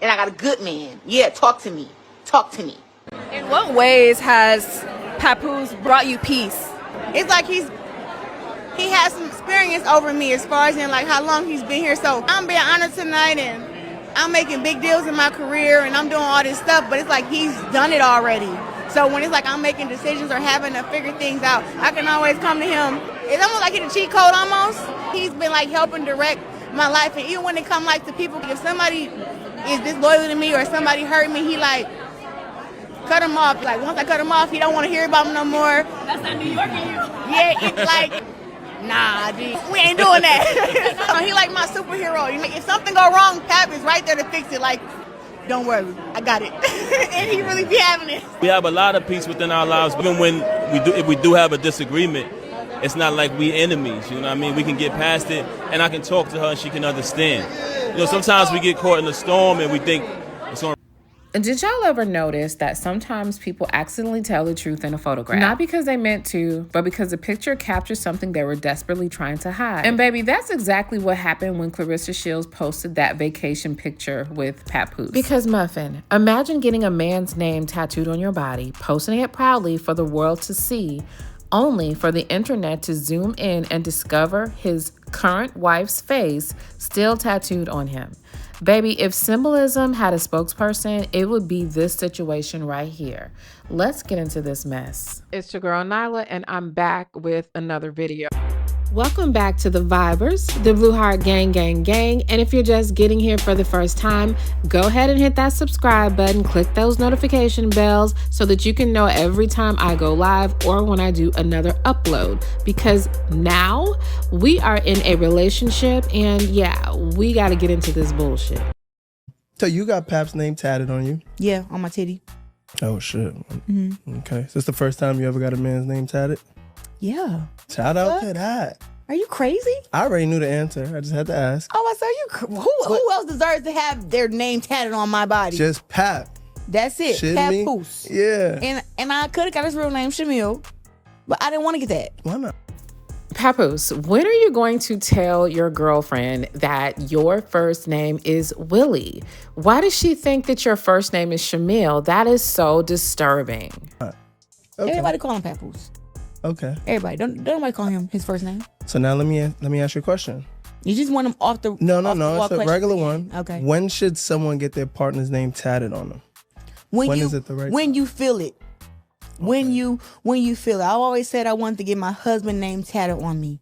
and I got a good man. Yeah, talk to me. Talk to me. In what ways has Papoose brought you peace? It's like he has some experience over me as far as in like how long he's been here. So I'm being honored tonight, and I'm making big deals in my career, and I'm doing all this stuff, but it's like he's done it already. So when it's like I'm making decisions or having to figure things out, I can always come to him. It's almost like he's a cheat code almost. He's been like helping direct my life, and even when it comes like to people, if somebody is disloyal to me or somebody hurt me, he like cut him off. Like once I cut him off, he don't want to hear about me no more. That's not New York in you. Yeah, it's like, nah, G, we ain't doing that. He like my superhero. You know, if something go wrong, Pap is right there to fix it. Like, don't worry, I got it. And he really be having it. We have a lot of peace within our lives. Even when if we do have a disagreement, it's not like we enemies, you know what I mean? We can get past it, and I can talk to her and she can understand. You know, sometimes we get caught in the storm and we think it's on. Did y'all ever notice that sometimes people accidentally tell the truth in a photograph? Not because they meant to, but because the picture captures something they were desperately trying to hide. And baby, that's exactly what happened when Claressa Shields posted that vacation picture with Papoose. Because Muffin, imagine getting a man's name tattooed on your body, posting it proudly for the world to see, only for the internet to zoom in and discover his current wife's face still tattooed on him. Baby, if symbolism had a spokesperson, it would be this situation right here. Let's get into this mess. It's your girl Nyla, and I'm back with another video. Welcome back to the Vibers, the Blue Heart Gang. And if you're just getting here for the first time, go ahead and hit that subscribe button, click those notification bells so that you can know every time I go live or when I do another upload. Because now we are in a relationship, and yeah, we got to get into this bullshit. So you got Pap's name tatted on you? Yeah, on my titty. Oh, shit. Mm-hmm. Okay. So it's the first time you ever got a man's name tatted? Yeah. Shout out to that. Are you crazy? I already knew the answer. I just had to ask. Oh, I saw you. Who else deserves to have their name tatted on my body? Just Pap. That's it. Shimmy. Papoose. Yeah. And I could have got his real name, Shamil, but I didn't want to get that. Why not? Papoose, when are you going to tell your girlfriend that your first name is Willie? Why does she think that your first name is Shamil? That is so disturbing. Okay. Everybody call him Papoose. Okay. Everybody. Don't nobody call him his first name. So now let me ask you a question. You just want him off the No. off the It's a regular one. Okay. When should someone get their partner's name tatted on them? When is it the right when time? you feel it. When you feel it. I always said I wanted to get my husband's name tatted on me.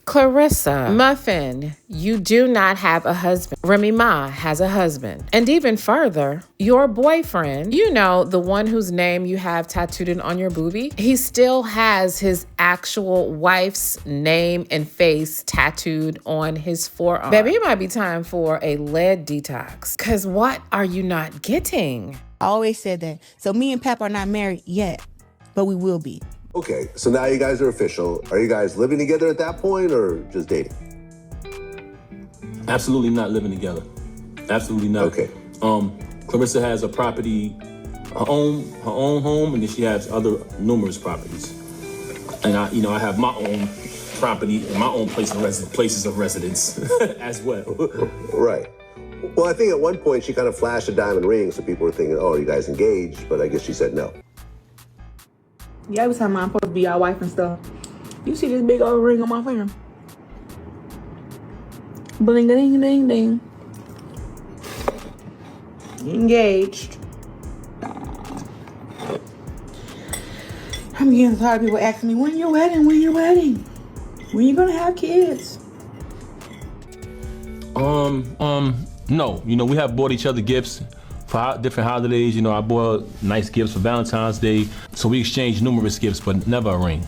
Claressa, Muffin, you do not have a husband. Remy Ma has a husband. And even further, your boyfriend, you know, the one whose name you have tattooed on your boobie, he still has his actual wife's name and face tattooed on his forearm. Baby, it might be time for a lead detox. Because what are you not getting? I always said that. So me and Pap are not married yet, but we will be. Okay, so now you guys are official. Are you guys living together at that point or just dating? Absolutely not living together. Absolutely not. Okay. Claressa has a property, her own home, and then she has other numerous properties. And I have my own property and my own places of residence as well. Right. Well, I think at one point she kind of flashed a diamond ring, so people were thinking, oh, are you guys engaged? But I guess she said no. Yeah, every time I'm supposed to be our wife and stuff. You see this big old ring on my finger? Bling, ding, ding, ding. Engaged. I'm getting tired of people asking me, when your wedding? When your wedding? When you gonna have kids? No. We have bought each other gifts for different holidays. I bought nice gifts for Valentine's Day. So we exchanged numerous gifts, but never a ring.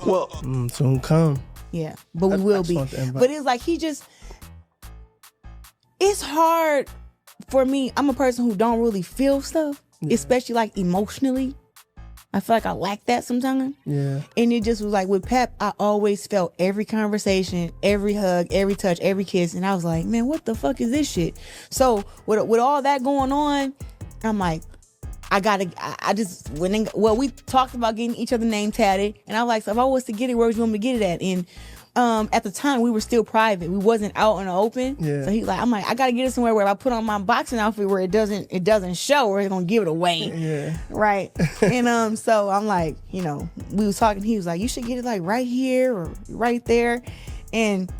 Well, soon come. Yeah, but we will be. But it's like it's hard for me. I'm a person who don't really feel stuff, especially like emotionally. I feel like I lack that sometimes. Yeah. And it just was like with Pep, I always felt every conversation, every hug, every touch, every kiss. And I was like, man, what the fuck is this shit? So with all that going on, I'm like, we talked about getting each other name tatted. And I was like, so if I was to get it, where would you want me to get it at? And at the time we were still private. We wasn't out in the open. Yeah. So I'm like, I gotta get it somewhere where if I put on my boxing outfit where it doesn't show, or it's gonna give it away. Yeah. Right. And so I'm like, we was talking, he was like, you should get it like right here or right there. And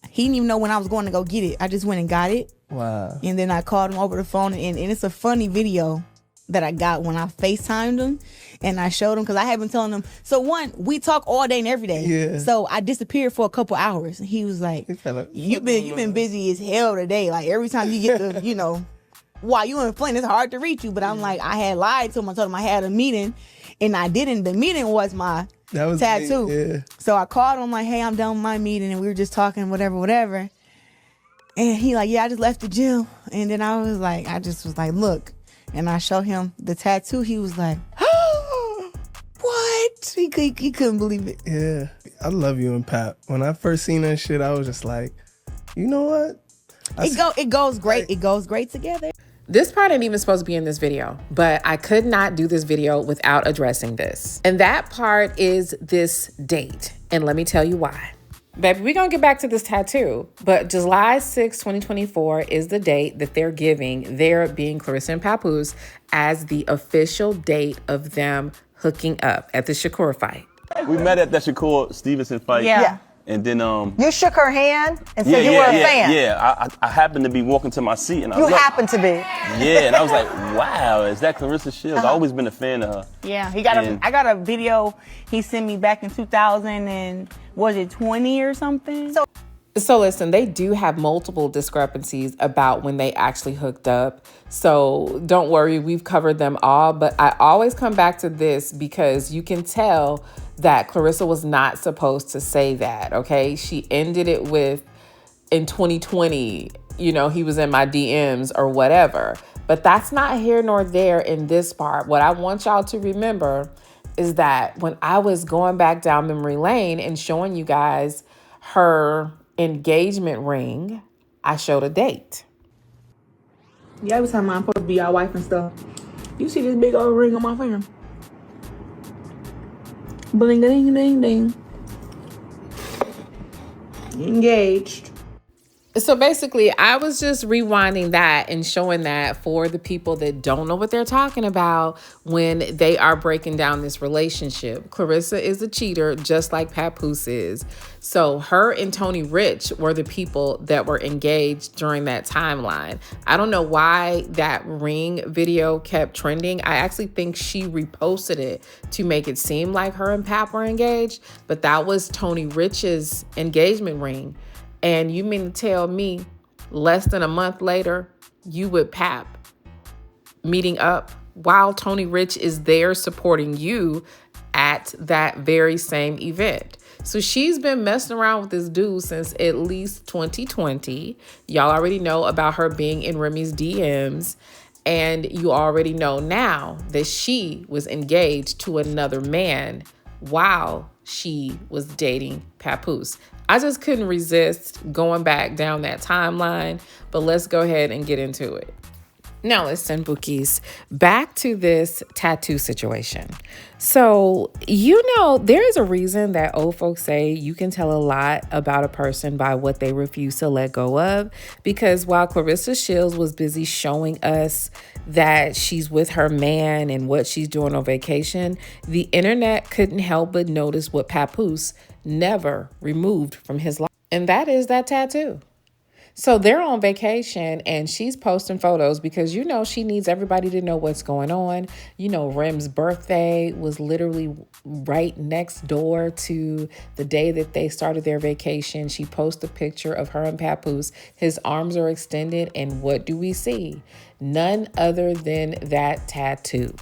he didn't even know when I was going to go get it. I just went and got it. Wow. And then I called him over the phone, and it's a funny video that I got when I FaceTimed him and I showed him, because I had been telling him. So one, we talk all day and every day. Yeah. So I disappeared for a couple hours, and he was like, you've been busy as hell today. Like every time you get to, while you in Flint, it's hard to reach you. But I'm like, I had lied to him. I told him I had a meeting, and I didn't. The meeting was my tattoo. Yeah. So I called him like, hey, I'm done with my meeting, and we were just talking, whatever. And he like, yeah, I just left the gym. And then I was like, look. And I showed him the tattoo. He was like, oh, what? He couldn't believe it. Yeah. I love you and Pap. When I first seen that shit, I was just like, you know what? It goes great. It goes great together. This part ain't even supposed to be in this video, but I could not do this video without addressing this. And that part is this date. And let me tell you why. Baby, we're going to get back to this tattoo, but July 6, 2024 is the date that they're giving, there being Claressa and Papoose, as the official date of them hooking up at the Shakur fight. We met at that Shakur Stevenson fight. Yeah. And then you shook her hand and said you were a fan. Yeah, I happened to be walking to my seat and I happened to be. Yeah, and I was like, wow, is that Claressa Shields? I've always been a fan of her. Yeah, I got a video he sent me back in 2000 and was it 20 or something? So listen, they do have multiple discrepancies about when they actually hooked up. So don't worry, we've covered them all. But I always come back to this because you can tell that Claressa was not supposed to say that, okay? She ended it with, in 2020, he was in my DMs or whatever. But that's not here nor there in this part. What I want y'all to remember is that when I was going back down memory lane and showing you guys her engagement ring, I showed a date. Yeah, every time I'm supposed to be our wife and stuff. You see this big old ring on my finger? Bling, ding, ding, ding. Engaged. So basically, I was just rewinding that and showing that for the people that don't know what they're talking about when they are breaking down this relationship. Claressa is a cheater, just like Papoose is. So her and Tony Rich were the people that were engaged during that timeline. I don't know why that ring video kept trending. I actually think she reposted it to make it seem like her and Pap were engaged, but that was Tony Rich's engagement ring. And you mean to tell me less than a month later, you with Pap meeting up while Tony Rich is there supporting you at that very same event? So she's been messing around with this dude since at least 2020. Y'all already know about her being in Remy's DMs. And you already know now that she was engaged to another man while she was dating Papoose. I just couldn't resist going back down that timeline, but let's go ahead and get into it. Now listen, Bookies, back to this tattoo situation. So, there is a reason that old folks say you can tell a lot about a person by what they refuse to let go of. Because while Claressa Shields was busy showing us that she's with her man and what she's doing on vacation, the internet couldn't help but notice what Papoose never removed from his life. And that is that tattoo. So they're on vacation and she's posting photos because, she needs everybody to know what's going on. Rem's birthday was literally right next door to the day that they started their vacation. She posted a picture of her and Papoose. His arms are extended. And what do we see? None other than that tattoo.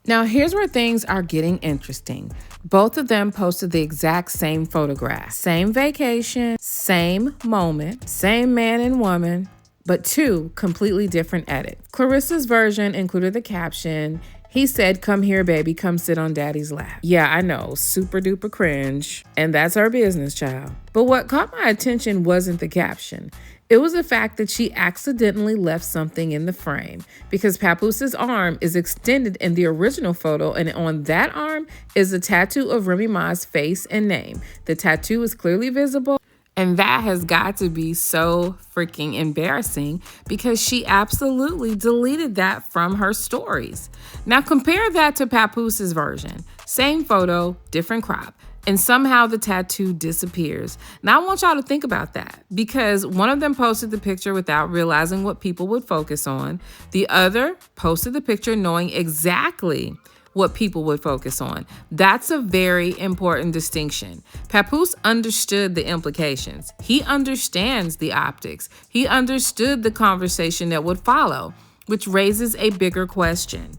Now, here's where things are getting interesting. Both of them posted the exact same photograph. Same vacation, same moment, same man and woman, but two completely different edits. Claressa's version included the caption, "He said, come here, baby, come sit on daddy's lap." Yeah, I know, super duper cringe, and that's her business, child. But what caught my attention wasn't the caption. It was the fact that she accidentally left something in the frame because Papoose's arm is extended in the original photo, and on that arm is a tattoo of Remy Ma's face and name. The tattoo is clearly visible, and that has got to be so freaking embarrassing because she absolutely deleted that from her stories. Now compare that to Papoose's version. Same photo, different crop. And somehow the tattoo disappears. Now I want y'all to think about that because one of them posted the picture without realizing what people would focus on. The other posted the picture knowing exactly what people would focus on. That's a very important distinction. Papoose understood the implications. He understands the optics. He understood the conversation that would follow, which raises a bigger question.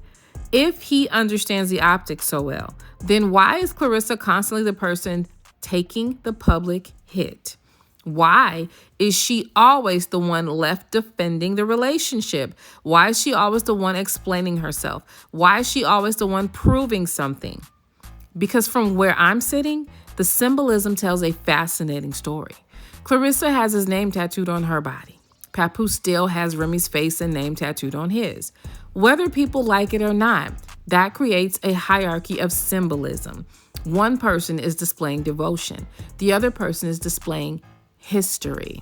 If he understands the optics so well, then why is Claressa constantly the person taking the public hit? Why is she always the one left defending the relationship? Why is she always the one explaining herself? Why is she always the one proving something? Because from where I'm sitting, the symbolism tells a fascinating story. Claressa has his name tattooed on her body. Papoose still has Remy's face and name tattooed on his. Whether people like it or not, that creates a hierarchy of symbolism. One person is displaying devotion. The other person is displaying history.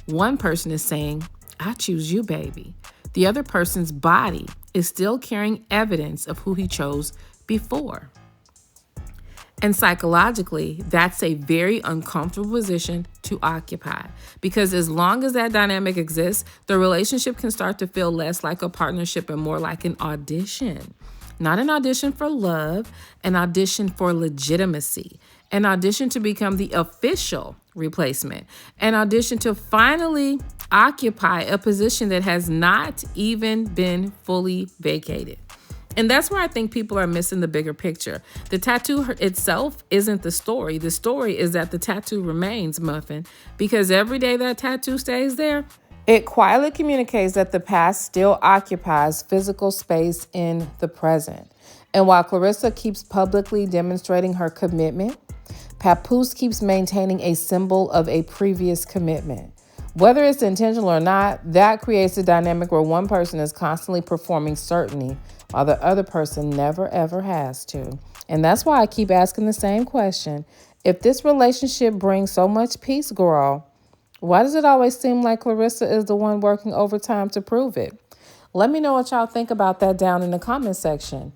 One person is saying, I choose you, baby. The other person's body is still carrying evidence of who he chose before. And psychologically, that's a very uncomfortable position to occupy because as long as that dynamic exists, the relationship can start to feel less like a partnership and more like an audition. Not an audition for love, an audition for legitimacy, an audition to become the official replacement, an audition to finally occupy a position that has not even been fully vacated. And that's where I think people are missing the bigger picture. The tattoo itself isn't the story. The story is that the tattoo remains, Muffin, because every day that tattoo stays there, it quietly communicates that the past still occupies physical space in the present. And while Claressa keeps publicly demonstrating her commitment, Papoose keeps maintaining a symbol of a previous commitment. Whether it's intentional or not, that creates a dynamic where one person is constantly performing certainty while the other person never, ever has to. And that's why I keep asking the same question. If this relationship brings so much peace, girl, why does it always seem like Claressa is the one working overtime to prove it? Let me know what y'all think about that down in the comment section.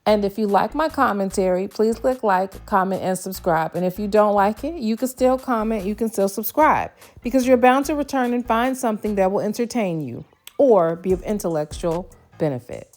And if you like my commentary, please click like, comment, and subscribe. And if you don't like it, you can still comment, you can still subscribe, because you're bound to return and find something that will entertain you or be of intellectual benefit.